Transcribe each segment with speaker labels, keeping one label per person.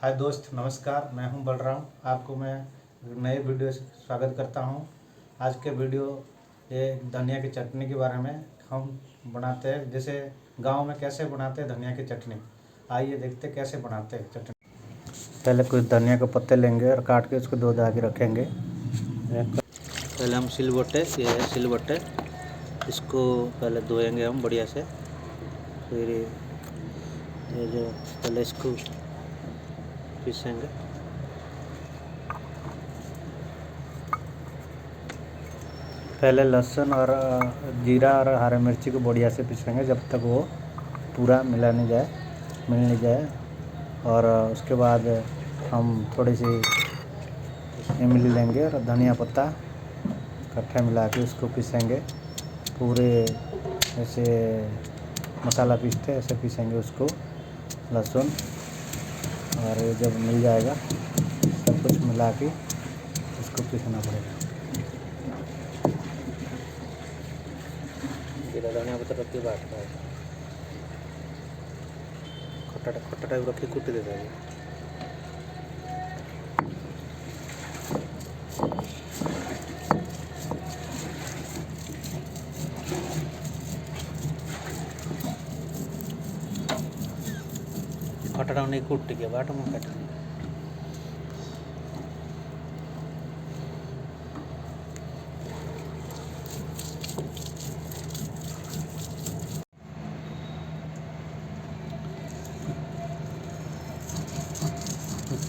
Speaker 1: हाय दोस्त, नमस्कार। मैं हूं बलराम। आपको मैं नए वीडियो से स्वागत करता हूं। आज के वीडियो ये धनिया की चटनी के बारे में हम बनाते हैं। जैसे गांव में कैसे बनाते हैं धनिया की चटनी, आइए देखते कैसे बनाते हैं चटनी। पहले कुछ धनिया के पत्ते लेंगे और काट के उसको धो धा के रखेंगे। पहले हम सिलबट्टे, ये है सिलबट्टे, इसको पहले धोएंगे हम बढ़िया से। फिर ये जो पहले इसको पीसेंगे। पहले लहसुन और जीरा और हरी मिर्ची को बढ़िया से पीसेंगे जब तक वो पूरा मिल नहीं जाए। और उसके बाद हम थोड़ी सी इमली लेंगे और धनिया पत्ता इकट्ठा मिला के उसको पीसेंगे। पूरे ऐसे मसाला पीसते ऐसे पीसेंगे उसको, लहसुन। और ये जब मिल जाएगा सब कुछ मिला के उसको पीसना पड़ेगा। धनिया पत्ता रखी बात खट्टा टाइप रखी कुट देता है। खट्टा नहीं कुट के बाट में कट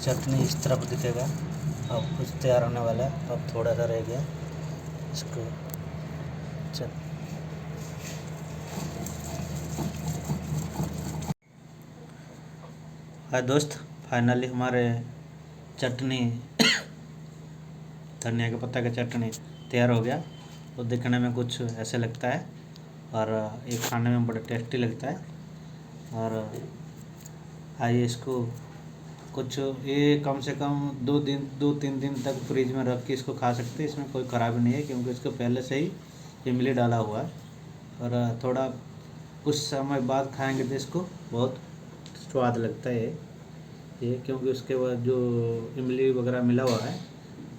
Speaker 1: चटनी इस तरफ दिखेगा। अब कुछ तैयार होने वाला है, अब थोड़ा सा रह गया इसको हाय दोस्त, फाइनली हमारे चटनी धनिया के पत्ता का चटनी तैयार हो गया। तो दिखने में कुछ ऐसे लगता है और ये खाने में बड़ा टेस्टी लगता है। और आइए इसको कुछ ये कम से कम 2-3 दिन तक फ्रिज में रख के इसको खा सकते हैं। इसमें कोई ख़राबी नहीं है क्योंकि इसको पहले से ही इमली डाला हुआ है। और थोड़ा कुछ समय बाद खाएंगे तो इसको बहुत स्वाद लगता है ये क्योंकि उसके बाद जो इमली वगैरह मिला हुआ है,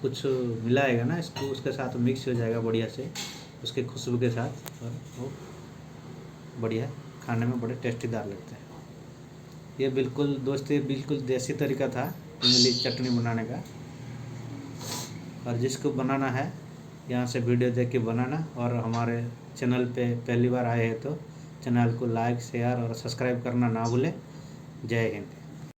Speaker 1: कुछ मिलाएगा ना इसको, उसके साथ मिक्स हो जाएगा बढ़िया से उसके खुशबू के साथ, और वो बढ़िया खाने में बड़े टेस्टीदार लगते हैं। ये बिल्कुल दोस्त, ये बिल्कुल देसी तरीका था इमली चटनी बनाने का। और जिसको बनाना है यहाँ से वीडियो देख के बनाना। और हमारे चैनल पे पहली बार आए हैं तो चैनल को लाइक, शेयर और सब्सक्राइब करना ना भूलें। जय हिंद।